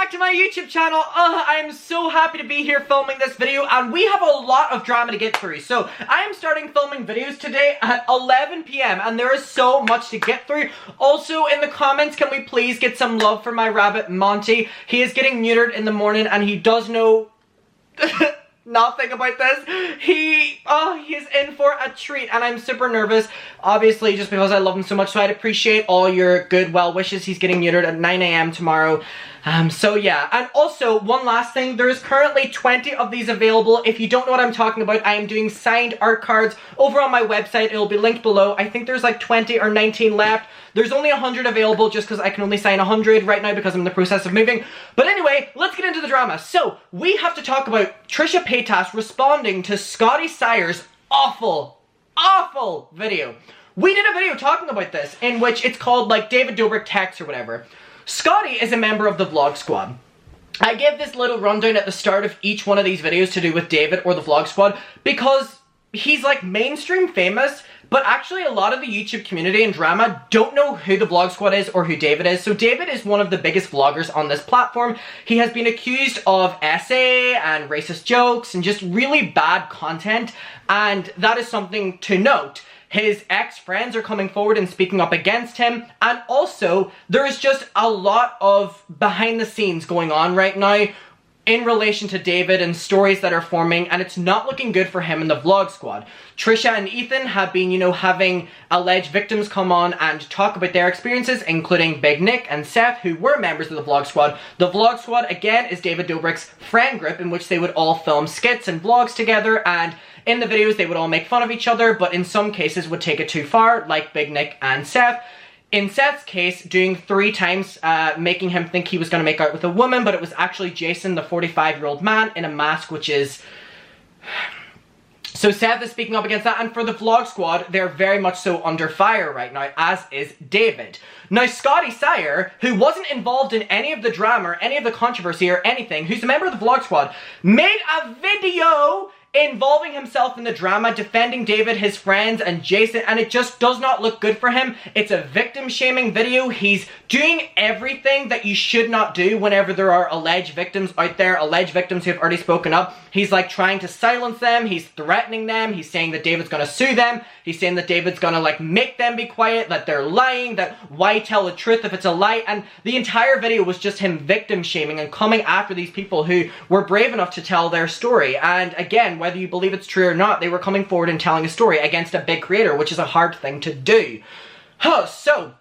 back to my YouTube channel. I am so happy to be here filming this video, and we have a lot of drama to get through. So I am starting filming videos today at 11 p.m. and there is so much to get through. Also, in the comments, can we please get some love for my rabbit Monty? He is getting neutered in the morning and he does know nothing about this. He is in for a treat and I'm super nervous, obviously, just because I love him so much. So I'd appreciate all your good well wishes. He's getting neutered at 9 a.m. tomorrow. So yeah, and also one last thing, there's currently 20 of these available. If you don't know what I'm talking about, I am doing signed art cards over on my website. It'll be linked below. I think there's like 20 or 19 left. There's only 100 available just because I can only sign 100 right now because I'm in the process of moving. But anyway, let's get into the drama. So we have to talk about Trisha Paytas responding to Scotty Sire's awful video. We did a video talking about this in which it's called like David Dobrik Text or whatever. Scotty is a member of the Vlog Squad. I give this little rundown at the start of each one of these videos to do with David or the Vlog Squad because he's like mainstream famous, but actually a lot of the YouTube community and drama don't know who the Vlog Squad is or who David is. So David is one of the biggest vloggers on this platform. He has been accused of SA and racist jokes and just really bad content, and that is something to note. His ex-friends are coming forward and speaking up against him, and also there is just a lot of behind the scenes going on right now in relation to David and stories that are forming, and it's not looking good for him and the Vlog Squad. Trisha and Ethan have been, having alleged victims come on and talk about their experiences, including Big Nick and Seth, who were members of the Vlog Squad. The Vlog Squad, again, is David Dobrik's friend group in which they would all film skits and vlogs together, and in the videos they would all make fun of each other, but in some cases would take it too far, like Big Nick and Seth. In Seth's case, doing 3 times, making him think he was going to make out with a woman, but it was actually Jason, the 45-year-old man, in a mask, which is... So Seth is speaking up against that, and for the Vlog Squad, they're very much so under fire right now, as is David. Now, Scotty Sire, who wasn't involved in any of the drama, or any of the controversy, or anything, who's a member of the Vlog Squad, made a video involving himself in the drama, defending David, his friends, and Jason, and it just does not look good for him. It's a victim-shaming video. He's doing everything that you should not do whenever there are alleged victims out there, alleged victims who have already spoken up. He's like trying to silence them, he's threatening them, he's saying that David's gonna sue them, he's saying that David's gonna like make them be quiet, that they're lying, that why tell the truth if it's a lie, and the entire video was just him victim-shaming and coming after these people who were brave enough to tell their story. And again, whether you believe it's true or not, they were coming forward and telling a story against a big creator, which is a hard thing to do. So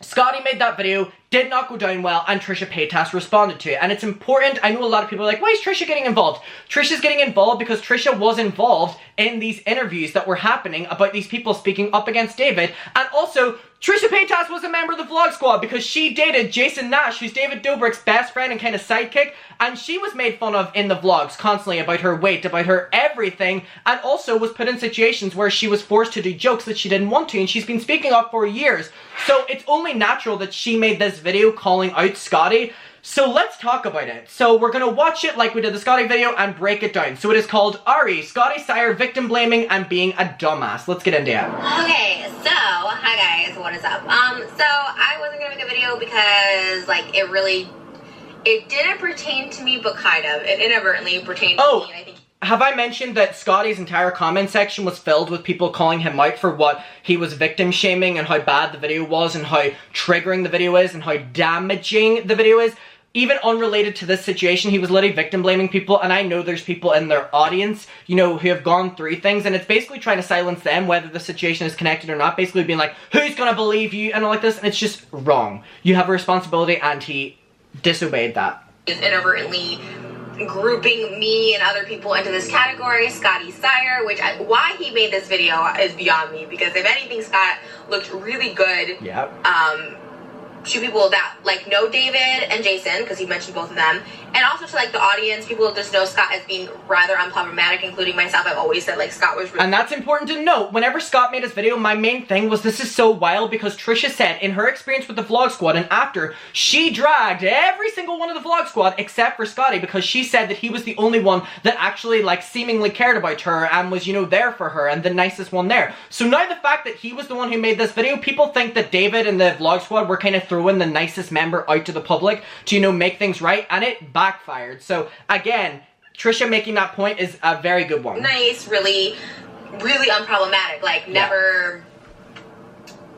Scotty made that video, did not go down well, and Trisha Paytas responded to it. And it's important, I know a lot of people are like, why is Trisha getting involved? Trisha's getting involved because Trisha was involved in these interviews that were happening about these people speaking up against David. And also, Trisha Paytas was a member of the Vlog Squad because she dated Jason Nash, who's David Dobrik's best friend and kind of sidekick, and she was made fun of in the vlogs constantly about her weight, about her everything, and also was put in situations where she was forced to do jokes that she didn't want to, and she's been speaking up for years. So it's only natural that she made this video calling out Scotty. So let's talk about it. So we're gonna watch it like we did the Scotty video and break it down. So it is called Ari, Scotty Sire victim blaming and being a dumbass. Let's get into it. Okay, so hi guys, what is up? So I wasn't gonna make a video because like it didn't pertain to me, but kind of. It inadvertently pertained to me, and I think. Have I mentioned that Scotty's entire comment section was filled with people calling him out for what he was victim shaming and how bad the video was and how triggering the video is and how damaging the video is? Even unrelated to this situation, he was literally victim blaming people, and I know there's people in their audience, who have gone through things, and it's basically trying to silence them, whether the situation is connected or not, basically being like, who's gonna believe you, and all like this, and it's just wrong. You have a responsibility, and he disobeyed that. Is inadvertently grouping me and other people into this category, Scotty Sire, why he made this video is beyond me, because if anything, Scott looked really good. Yep. To people that like know David and Jason, because he mentioned both of them, and also to like the audience, people just know Scott as being rather unproblematic, including myself. I've always said like Scott was really— And that's important to note. Whenever Scott made his video, my main thing was this is so wild because Trisha said in her experience with the Vlog Squad and after, she dragged every single one of the Vlog Squad except for Scotty because she said that he was the only one that actually like seemingly cared about her and was, there for her and the nicest one there. So now the fact that he was the one who made this video, people think that David and the Vlog Squad were kind of throwing the nicest member out to the public to, you know, make things right, and it backfired. So again, Trisha making that point is a very good one. Nice, really, really unproblematic. Like, never,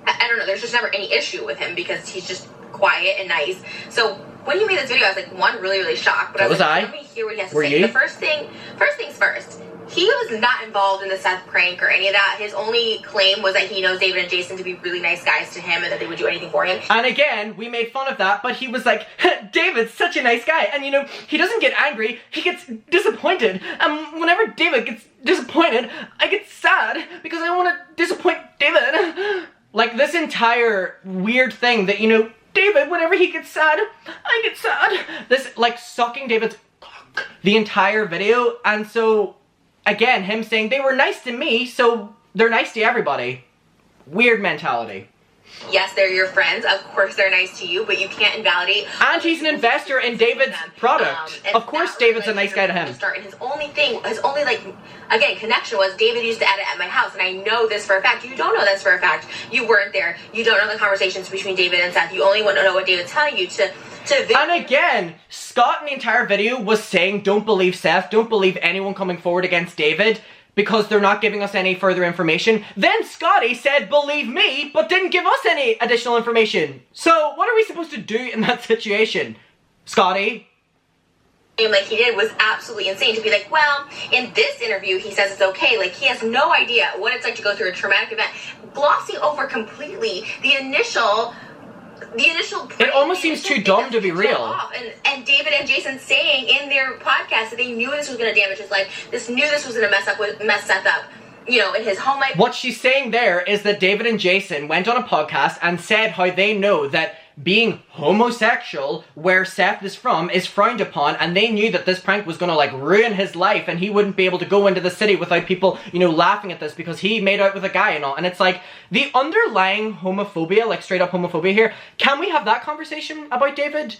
I don't know, there's just never any issue with him because he's just quiet and nice. So when he made this video, I was like, one, really, really shocked. But I was like, let me hear what he has to say. The first things first. He was not involved in the Seth prank or any of that. His only claim was that he knows David and Jason to be really nice guys to him and that they would do anything for him. And again, we made fun of that, but he was like, David's such a nice guy. And you know, he doesn't get angry, he gets disappointed. And whenever David gets disappointed, I get sad because I don't want to disappoint David. Like this entire weird thing that, you know, David, whenever he gets sad, I get sad. This, like, sucking David's cock the entire video. And so, again, him saying, they were nice to me, so they're nice to everybody. Weird mentality. Yes, they're your friends. Of course they're nice to you, but you can't invalidate. And he's an investor in David's product. Of course David's a nice guy to him. And his only thing, like, again, connection was David used to edit at my house, and I know this for a fact. You don't know this for a fact. You weren't there. You don't know the conversations between David and Seth. You only want to know what David's telling you to and again, Scott in the entire video was saying, don't believe Seth, don't believe anyone coming forward against David, because they're not giving us any further information. Then Scotty said, believe me, but didn't give us any additional information. So what are we supposed to do in that situation? Scotty? Like he did was absolutely insane to be like, well, in this interview he says it's okay. Like he has no idea what it's like to go through a traumatic event, glossing over completely the initial it almost seems too dumb to be real. And David and Jason saying in their podcast that they knew this was going to damage his life. This was going to mess Seth up, you know, in his home life. What she's saying there is that David and Jason went on a podcast and said how they know that being homosexual, where Seth is from, is frowned upon, and they knew that this prank was gonna, like, ruin his life, and he wouldn't be able to go into the city without people, you know, laughing at this because he made out with a guy and all. And it's like, the underlying homophobia, like straight up homophobia here, can we have that conversation about David?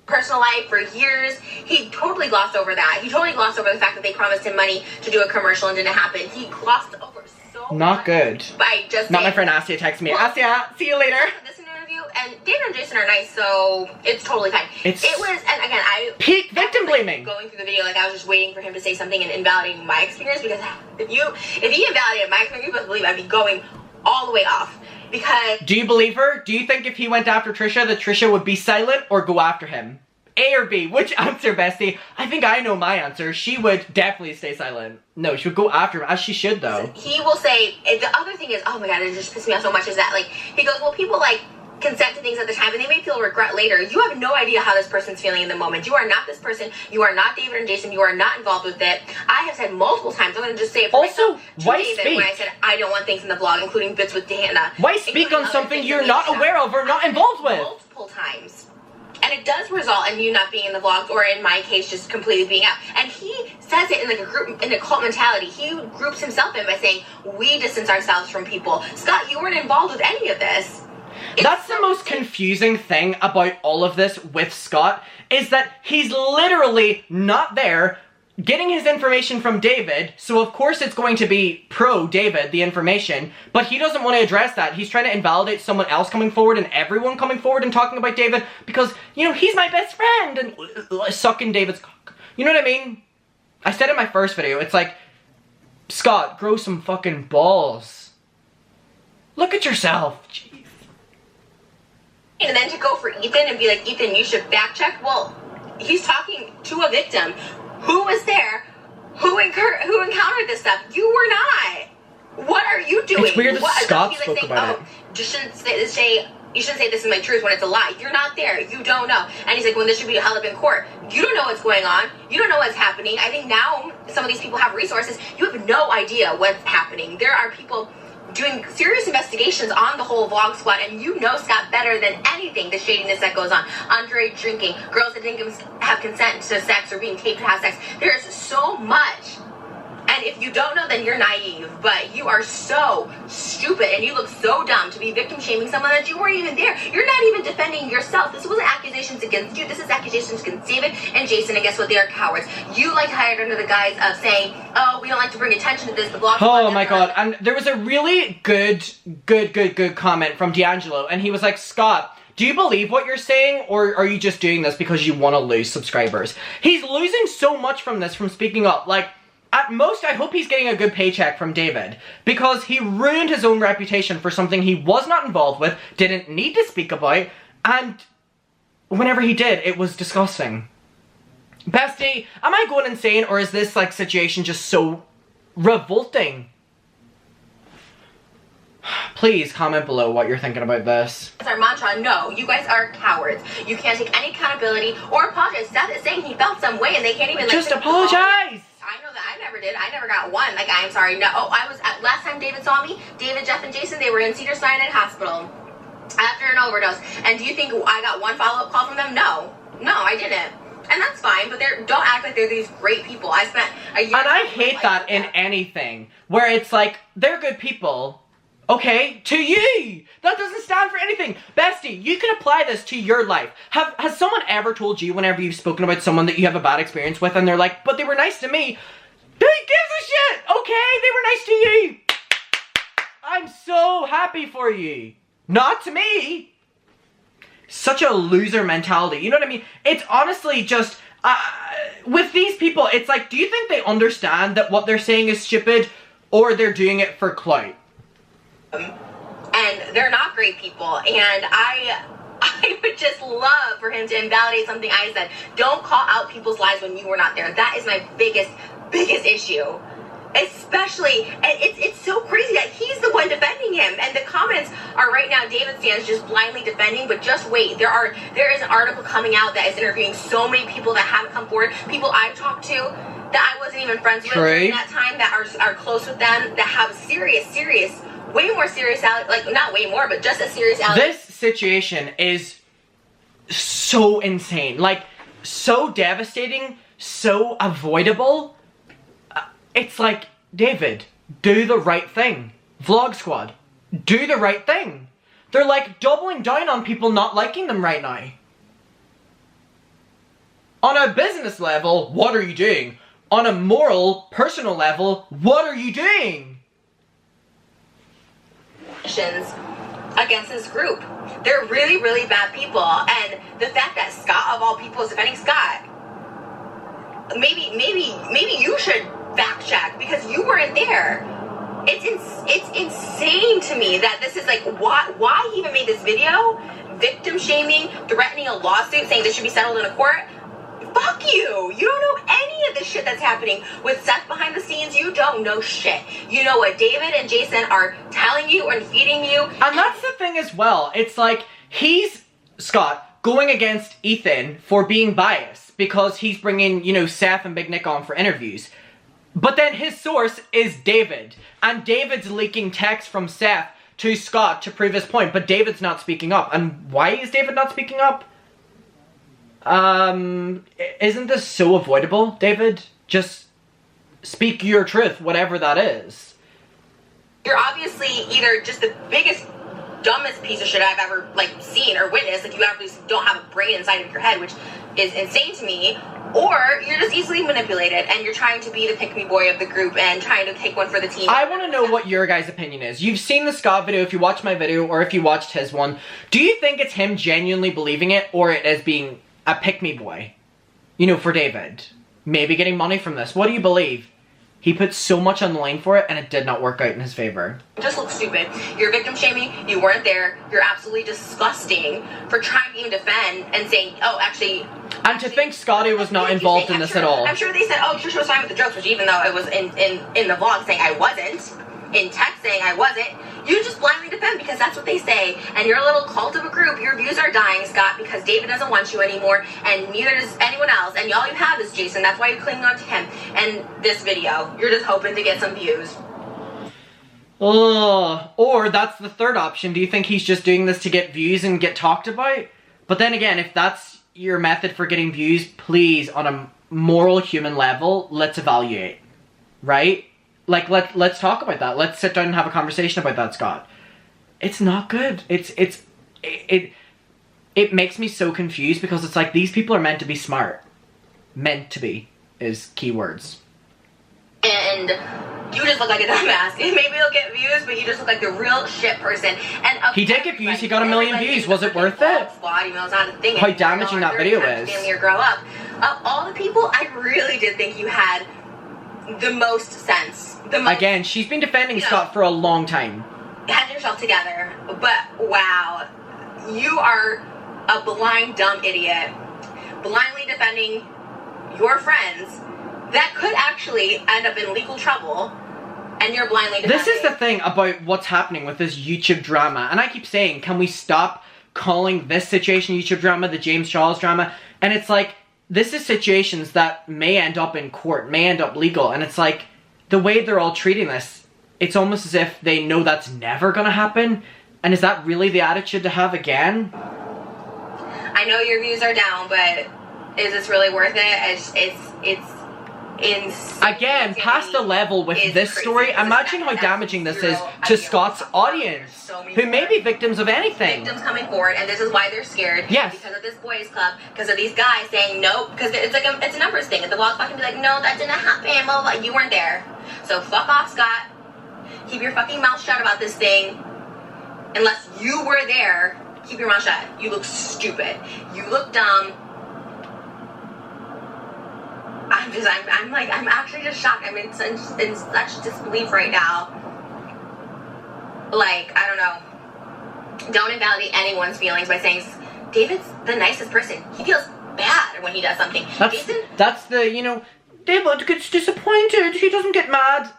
Personal life for years, he totally glossed over that. He totally glossed over the fact that they promised him money to do a commercial and didn't happen. He glossed over so not much good. By just not my friend Asya texted me. Well, Asya, see you later. This interview, and David and Jason are nice, so it's totally fine. It was, and again, I peak victim blaming. Going through the video, like I was just waiting for him to say something and invalidating my experience, because if he invalidated my experience, you best believe I'd be going all the way off. Because do you believe her? Do you think if he went after Trisha, that Trisha would be silent or go after him? A or B? Which answer, bestie? I think I know my answer. She would definitely stay silent. No, she would go after him, as she should, though. He will say, the other thing is, oh my god, it just pissed me off so much, is that, like, he goes, well, people, like, consent to things at the time, and they may feel regret later. You have no idea how this person's feeling in the moment. You are not this person. You are not David and Jason. You are not involved with it. I have said multiple times, I'm going to just say it for myself, to why David, speak? when I said I don't want things in the vlog, including bits with Dana. Why speak on something you're not aware of or not involved with? Multiple times. And it does result in you not being in the vlogs, or in my case, just completely being out. And he says it in like a group, in a cult mentality. He groups himself in by saying, we distance ourselves from people. Scott, you weren't involved with any of this. That's the most confusing thing about all of this with Scott, is that he's literally not there getting his information from David, so of course it's going to be pro-David, the information, but he doesn't want to address that. He's trying to invalidate someone else coming forward and everyone coming forward and talking about David because, you know, he's my best friend, and sucking David's cock. You know what I mean? I said in my first video, it's like, Scott, grow some fucking balls. Look at yourself. Jeez. And then to go for Ethan and be like, Ethan, you should fact check. Well, he's talking to a victim who was there, who encountered this stuff. You were not. What are you doing? It's weird that Scott spoke about it. You shouldn't say this is my truth when it's a lie. You're not there. You don't know. And he's like, when this should be held up in court. You don't know what's going on. You don't know what's happening. I think now some of these people have resources. You have no idea what's happening. There are people doing serious investigations on the whole vlog squad, and you know Scott better than anything, the shadiness that goes on. Underage drinking, girls that didn't have consent to sex or being taped to have sex. There's so much. And And if you don't know, then you're naive. But you are so stupid and you look so dumb to be victim shaming someone that you weren't even there. You're not even defending yourself. This wasn't accusations against you. This is accusations against David and Jason. And guess what? They are cowards. You like to hide under the guise of saying, oh, we don't like to bring attention to this. The blog. Oh my god. And there was a really good comment from D'Angelo. And he was like, Scott, do you believe what you're saying, or are you just doing this because you want to lose subscribers? He's losing so much from this, from speaking up. Like, at most, I hope he's getting a good paycheck from David, because he ruined his own reputation for something he was not involved with, didn't need to speak about, and whenever he did, it was disgusting. Bestie, am I going insane, or is this, like, situation just so revolting? Please comment below what you're thinking about this. It's our mantra. No, you guys are cowards. You can't take any accountability or apologize. Seth is saying he felt some way and they can't even just apologize. I know that. I never did. I never got one. Like, I'm sorry. No. Oh, I was at last time David saw me. David, Jeff, and Jason. They were in Cedars-Sinai Hospital after an overdose. And do you think I got one follow-up call from them? No. No, I didn't. And that's fine, but don't act like they're these great people. I spent a year. And I hate that in anything where it's like they're good people. Okay, to you! That doesn't stand for anything. Bestie, you can apply this to your life. Has someone ever told you whenever you've spoken about someone that you have a bad experience with and they're like, but they were nice to me? Who gives a shit? Okay, they were nice to you. I'm so happy for you. Not to me. Such a loser mentality. You know what I mean? It's honestly just, with these people, it's like, do you think they understand that what they're saying is stupid, or they're doing it for clout? And they're not great people, and I would just love for him to invalidate something I said. Don't call out people's lives when you were not there. That is my biggest issue. Especially, and it's so crazy that he's the one defending him, and the comments are right now David stands just blindly defending, but just wait, there is an article coming out that is interviewing so many people that haven't come forward, people I've talked to that I wasn't even friends with during that time, that are close with them, that have serious way more serious, like, not way more, but just as serious. This situation is so insane, like, so devastating, so avoidable. It's like, David, do the right thing. Vlog Squad, do the right thing. They're like doubling down on people not liking them right now. On a business level, what are you doing? On a moral, personal level, what are you doing? Against this group. They're really, really bad people, and the fact that Scott of all people is defending Scott, maybe you should fact check because you weren't there. It's insane to me that this is like, why he even made this video, victim shaming, threatening a lawsuit, saying this should be settled in a court. Fuck you! You don't know any of the shit that's happening with Seth behind the scenes. You don't know shit. You know what David and Jason are telling you and feeding you. And that's the thing as well. It's like, he's, Scott, going against Ethan for being biased because he's bringing, you know, Seth and Big Nick on for interviews. But then his source is David. And David's leaking text from Seth to Scott to prove his point. But David's not speaking up. And why is David not speaking up? Isn't this so avoidable, David? Just speak your truth, whatever that is. You're obviously either just the biggest, dumbest piece of shit I've ever, like, seen or witnessed. Like, you obviously don't have a brain inside of your head, which is insane to me. Or you're just easily manipulated and you're trying to be the pick-me boy of the group and trying to take one for the team. I want to know what your guys' opinion is. You've seen the Scott video, if you watched my video, or if you watched his one. Do you think it's him genuinely believing it, or it as being a pick-me boy? You know, for David. Maybe getting money from this. What do you believe? He put so much on the line for it, and it did not work out in his favor. It just looks stupid. You're victim shaming. You weren't there. You're absolutely disgusting for trying to even defend and saying, oh, actually... And to think Scotty was not involved in this at all. I'm sure they said, oh, Trisha was fine with the jokes, which even though it was in the vlog saying I wasn't, in text saying I wasn't, you just blindly defend because that's what they say. And you're a little cult of a group. Your views are dying, Scott, because David doesn't want you anymore, and neither does anyone else. And all you have is Jason. That's why you're clinging on to him. And this video, you're just hoping to get some views. Or that's the third option. Do you think he's just doing this to get views and get talked about? But then again, if that's your method for getting views, please, on a moral human level, let's evaluate. Right? Like, let's talk about that. Let's sit down and have a conversation about that, Scott. It's not good. It makes me so confused because it's like, these people are meant to be smart. Meant to be is keywords. And you just look like a dumbass. Maybe you'll get views, but you just look like the real shit person. And he did get views. He got 1 million views. Was it worth it? Squad, even though it's not a thing. How damaging that video is. Family or grow up. Of all the people, I really did think you had the most sense. Again, she's been defending Scott for a long time. Had yourself together, but wow, you are a blind, dumb idiot, blindly defending your friends that could actually end up in legal trouble, and you're blindly defending. This is the thing about what's happening with this YouTube drama, and I keep saying, can we stop calling this situation YouTube drama, the James Charles drama? And it's like, this is situations that may end up in court, may end up legal, and it's like, the way they're all treating this, it's almost as if they know that's never gonna happen. And is that really the attitude to have again? I know your views are down, but is this really worth it? It's insane. Again, past the level with this story, imagine how damaging this is to Scott's audience, who may be victims of anything. Victims coming forward, and this is why they're scared. Yes. Because of this boys club, because of these guys saying nope, because it's like it's a numbers thing. The blogspot can be like, no, that didn't happen, blah, blah, blah. You weren't there. So fuck off, Scott. Keep your fucking mouth shut about this thing. Unless you were there, keep your mouth shut. You look stupid. You look dumb. I'm actually just shocked. I'm in such disbelief right now. Like, I don't know. Don't invalidate anyone's feelings by saying David's the nicest person. He feels bad when he does something. That's the, you know, David gets disappointed. He doesn't get mad.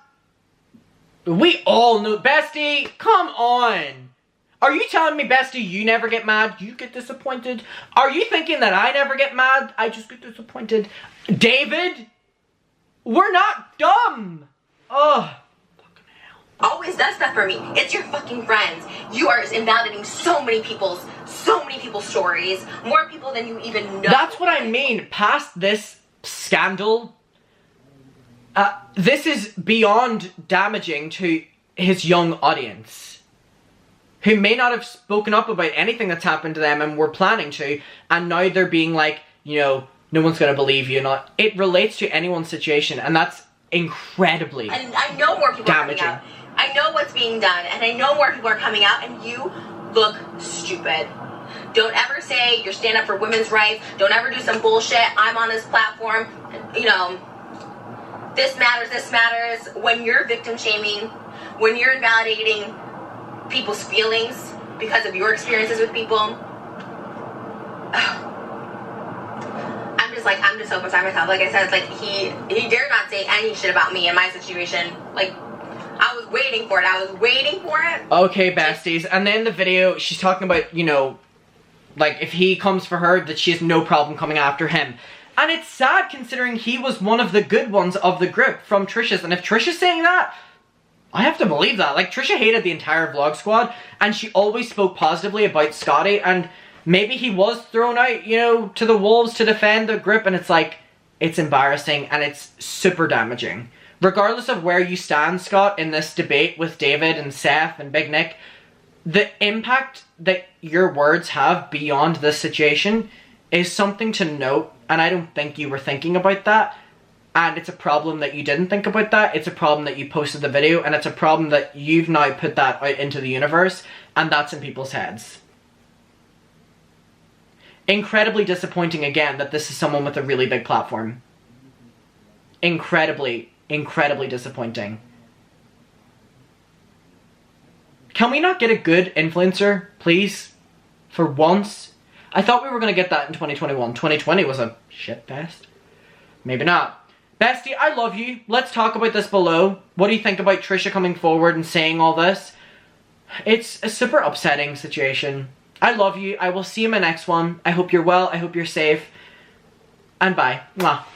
We all know. Bestie, come on. Are you telling me, Bestie, you never get mad? You get disappointed? Are you thinking that I never get mad? I just get disappointed. David, we're not dumb. Oh, fucking hell. Always does stuff for me. It's your fucking friends. You are invalidating so many people's stories. More people than you even know. That's what I mean. Past this scandal, this is beyond damaging to his young audience, who may not have spoken up about anything that's happened to them and were planning to, and now they're being like, you know, no one's gonna believe you. Not. It relates to anyone's situation, and that's incredibly and I know more people damaging. are coming out. I know what's being done, and I know more people are coming out, and you look stupid. Don't ever say you're standing up for women's rights. Don't ever do some bullshit. I'm on this platform, you know, this matters. When you're victim shaming, when you're invalidating people's feelings because of your experiences with people, I'm just so beside myself. Like I said, it's like he dare not say any shit about me in my situation. Like, I was waiting for it. Okay, besties. And then the video, she's talking about, you know, like, if he comes for her, that she has no problem coming after him. And it's sad considering he was one of the good ones of the group from Trisha's. And if Trisha's saying that, I have to believe that. Like, Trisha hated the entire vlog squad, and she always spoke positively about Scotty, and maybe he was thrown out, you know, to the wolves to defend the group, and it's like, it's embarrassing, and it's super damaging. Regardless of where you stand, Scott, in this debate with David and Seth and Big Nick, the impact that your words have beyond this situation is something to note, and I don't think you were thinking about that. And it's a problem that you didn't think about that. It's a problem that you posted the video, and it's a problem that you've now put that out into the universe, and that's in people's heads. Incredibly disappointing again that this is someone with a really big platform. Incredibly disappointing. Can we not get a good influencer, please? For once? I thought we were going to get that in 2021. 2020 was a shit fest. Maybe not. Bestie, I love you. Let's talk about this below. What do you think about Trisha coming forward and saying all this? It's a super upsetting situation. I love you. I will see you in my next one. I hope you're well. I hope you're safe. And bye. Mwah.